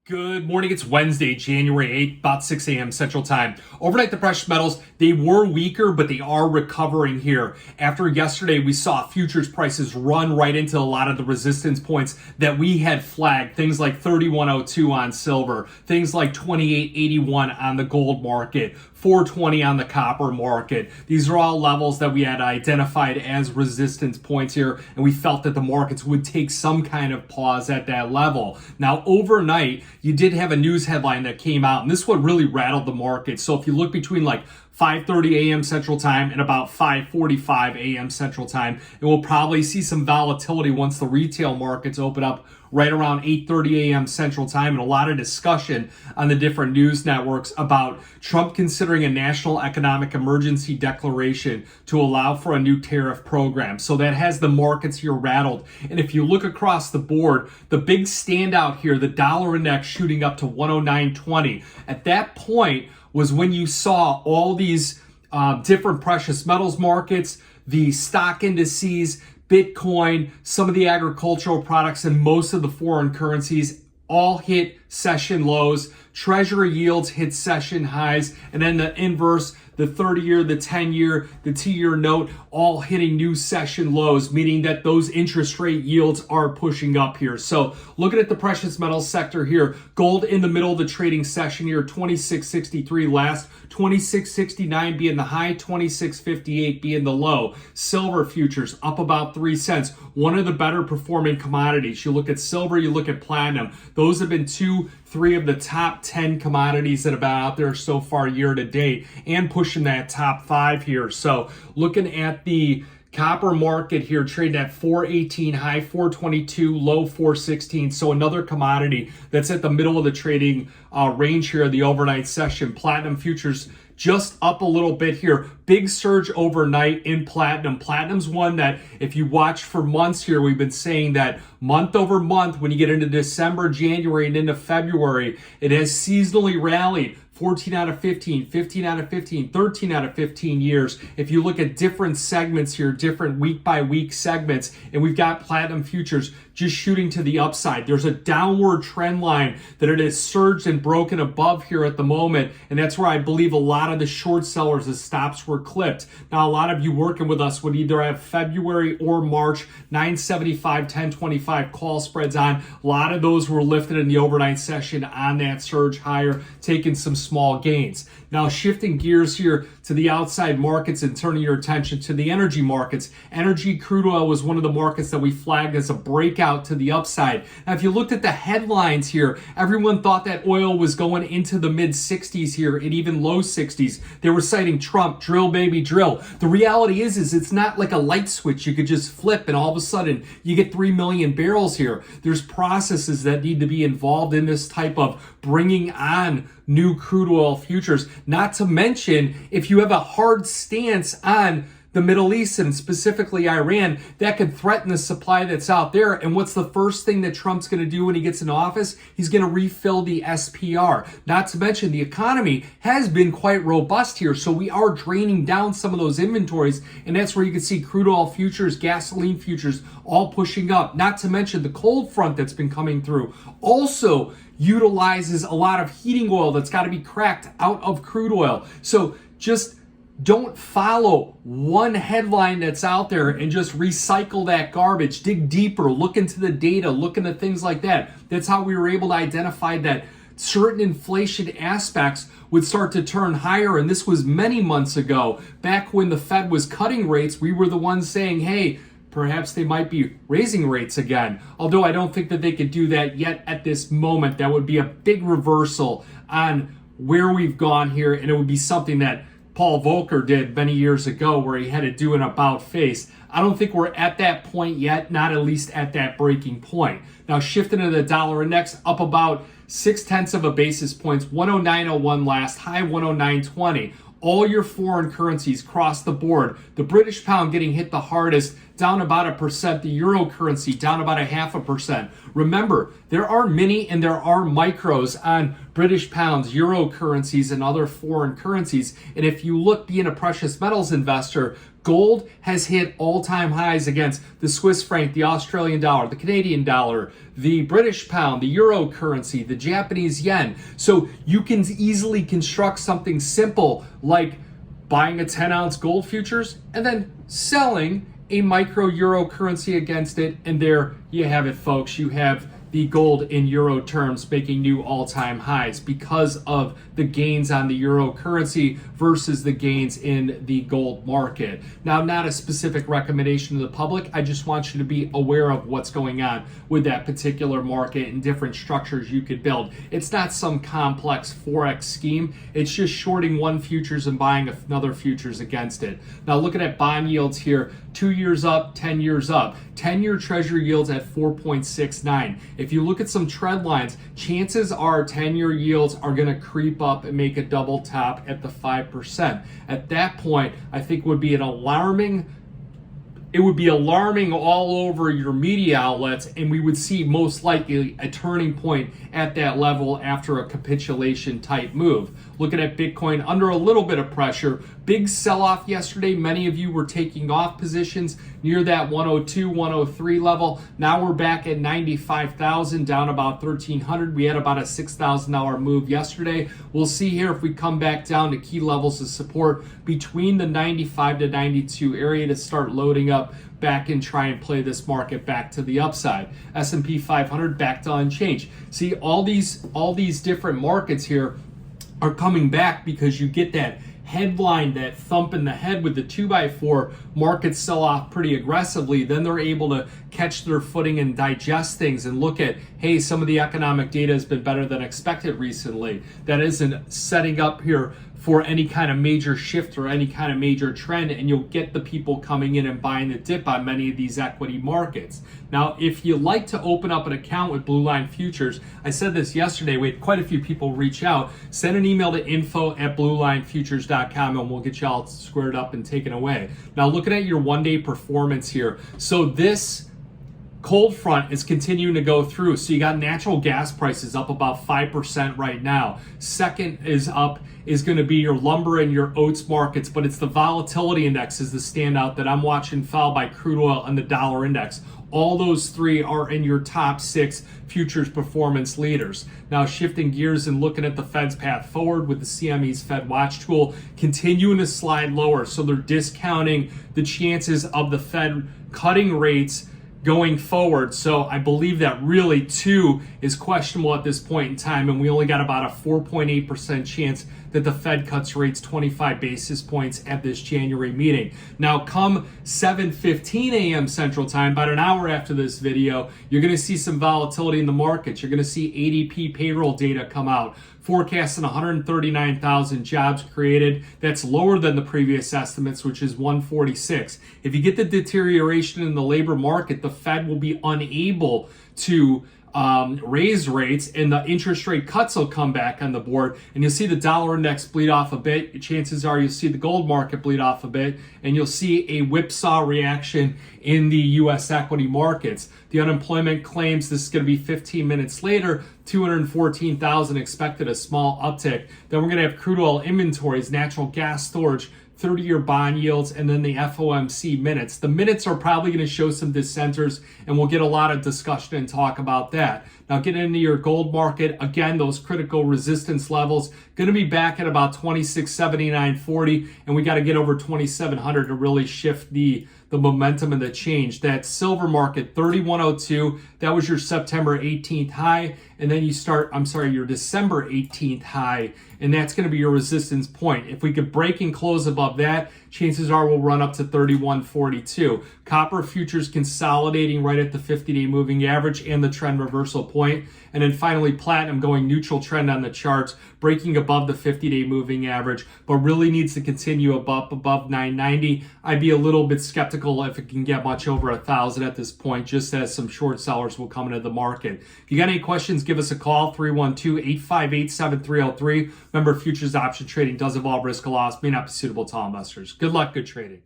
Good morning. It's Wednesday, January 8th, about 6 a.m. Central Time. Overnight, the precious metals, they were weaker, but they are recovering here. After yesterday, we saw futures prices run right into a lot of the resistance points that we had flagged. Things like 3102 on silver, things like 2881 on the gold market, 420 on the copper market. These are all levels that we had identified as resistance points here, and we felt that the markets would take some kind of pause at that level. Now, overnight, you did have a news headline that came out, and this is what really rattled the market. So if you look between like 5:30 a.m. Central Time and about 5:45 a.m. Central Time, and we'll probably see some volatility once the retail markets open up right around 8:30 a.m. Central Time, and a lot of discussion on the different news networks about Trump considering a national economic emergency declaration to allow for a new tariff program. So that has the markets here rattled. And if you look across the board, the big standout here, the dollar index shooting up to 109.20. At that point was when you saw all these different precious metals markets, the stock indices, Bitcoin, some of the agricultural products, and most of the foreign currencies all hit session lows. Treasury yields hit session highs, and then the inverse, the 30-year, the 10-year, the 2-year note, all hitting new session lows, meaning that those interest rate yields are pushing up here. So looking at the precious metals sector here, gold in the middle of the trading session here, 26.63 last, 26.69 being the high, 26.58 being the low. Silver futures up about 3 cents, one of the better performing commodities. You look at silver, you look at platinum. Those have been 2-3 of the top 10 commodities that have been out there so far year to date, and pushing that top 5 here. So looking at the copper market here, trading at 418, high 422, low 416. So another commodity that's at the middle of the trading range here, the overnight session. Platinum futures just up a little bit here. Big surge overnight in platinum. Platinum's one that if you watch for months here, we've been saying that month over month, when you get into December, January, and into February, it has seasonally rallied. 14 out of 15, 15 out of 15, 13 out of 15 years. If you look at different segments here, different week by week segments, and we've got platinum futures just shooting to the upside. There's a downward trend line that it has surged and broken above here at the moment, and that's where I believe a lot of the short sellers, the stops were clipped. Now, a lot of you working with us would either have February or March 975, 1025 call spreads on. A lot of those were lifted in the overnight session on that surge higher, taking some small gains. Now, shifting gears here to the outside markets and turning your attention to the energy markets. Energy crude oil was one of the markets that we flagged as a breakout to the upside. Now, if you looked at the headlines here, everyone thought that oil was going into the mid 60s here and even low 60s. They were citing Trump, drill baby drill. The reality is it's not like a light switch you could just flip and all of a sudden you get 3 million barrels here. There's processes that need to be involved in this type of bringing on new crude oil futures. Not to mention, if you have a hard stance on the Middle East and specifically Iran, that could threaten the supply that's out there. And what's the first thing that Trump's going to do when he gets in office? He's going to refill the SPR. Not to mention, the economy has been quite robust here, so we are draining down some of those inventories, and that's where you can see crude oil futures, gasoline futures all pushing up. Not to mention the cold front that's been coming through also utilizes a lot of heating oil that's got to be cracked out of crude oil. So just don't follow one headline that's out there and just recycle that garbage. Dig deeper, look into the data, look into things like that. That's how we were able to identify that certain inflation aspects would start to turn higher. And this was many months ago. Back when the Fed was cutting rates, we were the ones saying, hey, perhaps they might be raising rates again. Although I don't think that they could do that yet at this moment. That would be a big reversal on where we've gone here, and it would be something that Paul Volcker did many years ago where he had to do an about face. I don't think we're at that point yet, not at least at that breaking point. Now, shifting to the dollar index, up about 0.6 of a basis points, 109.01 last, high 109.20. All your foreign currencies across the board. The British pound getting hit the hardest, down about 1%. The euro currency down about 0.5%. Remember, there are mini and there are micros on British pounds, euro currencies, and other foreign currencies. And if you look being a precious metals investor, Gold has hit all-time highs against the Swiss franc, the Australian dollar, the Canadian dollar, the British pound, the euro currency, the Japanese yen. So you can easily construct something simple like buying a 10-ounce gold futures and then selling a micro euro currency against it. And there you have it, folks. You have the gold in euro terms making new all-time highs because of the gains on the euro currency versus the gains in the gold market. Now, not a specific recommendation to the public. I just want you to be aware of what's going on with that particular market and different structures you could build. It's not some complex Forex scheme. It's just shorting one futures and buying another futures against it. Now, looking at bond yields here, 2 years up, 10 years up. 10-year treasury yields at 4.69. If you look at some trend lines, chances are 10-year yields are going to creep up and make a double top at the 5%. At that point, I think would be alarming all over your media outlets, and we would see most likely a turning point at that level after a capitulation type move. Looking at Bitcoin under a little bit of pressure, big sell-off yesterday. Many of you were taking off positions near that 102, 103 level. Now we're back at 95,000, down about 1,300. We had about a $6,000 move yesterday. We'll see here if we come back down to key levels of support between the 95 to 92 area to start loading up back and try and play this market back to the upside. S&P 500 back to unchanged. See, all these different markets here are coming back because you get that headline, that thump in the head with the 2x4. Markets sell off pretty aggressively. Then they're able to catch their footing and digest things and look at, hey, some of the economic data has been better than expected recently. That isn't setting up here for any kind of major shift or any kind of major trend, and you'll get the people coming in and buying the dip on many of these equity markets. Now, if you like to open up an account with Blue Line Futures, I said this yesterday, we had quite a few people reach out. Send an email to info@bluelinefutures.com and we'll get you all squared up and taken away. Now, looking at your one-day performance here. So this cold front is continuing to go through. So you got natural gas prices up about 5% right now. Second is going to be your lumber and your oats markets, but it's the volatility index is the standout that I'm watching, followed by crude oil and the dollar index. All those three are in your top 6 futures performance leaders. Now, shifting gears and looking at the Fed's path forward with the CME's Fed Watch tool continuing to slide lower. So they're discounting the chances of the Fed cutting rates going forward. So I believe that really 2 is questionable at this point in time, and we only got about a 4.8% chance that the Fed cuts rates 25 basis points at this January meeting. Now, come 7:15 a.m. Central Time, about an hour after this video, you're going to see some volatility in the markets. You're going to see ADP payroll data come out, forecasting 139,000 jobs created. That's lower than the previous estimates, which is 146. If you get the deterioration in the labor market, the Fed will be unable to raise rates, and the interest rate cuts will come back on the board, and you'll see the dollar index bleed off a bit. Chances are you'll see the gold market bleed off a bit, and you'll see a whipsaw reaction in the U.S. equity markets. The unemployment claims, this is going to be 15 minutes later, 214,000 expected, a small uptick. Then we're going to have crude oil inventories, natural gas storage, 30-year bond yields, and then the FOMC minutes. The minutes are probably going to show some dissenters, and we'll get a lot of discussion and talk about that. Now, getting into your gold market, again, those critical resistance levels going to be back at about 2679.40, and we got to get over 2700 to really shift the momentum and the change. That silver market, 3102, that was your September 18th high, and then your December 18th high, and that's going to be your resistance point. If we could break and close above that, chances are we'll run up to 3142. Copper futures consolidating right at the 50-day moving average and the trend reversal point. And then finally, platinum going neutral trend on the charts, breaking above the 50-day moving average, but really needs to continue above 990. I'd be a little bit skeptical if it can get much over 1,000 at this point, just as some short sellers will come into the market. If you got any questions, give us a call, 312-858-7303. Remember, futures option trading does involve risk of loss, may not be suitable to all investors. Good luck, good trading.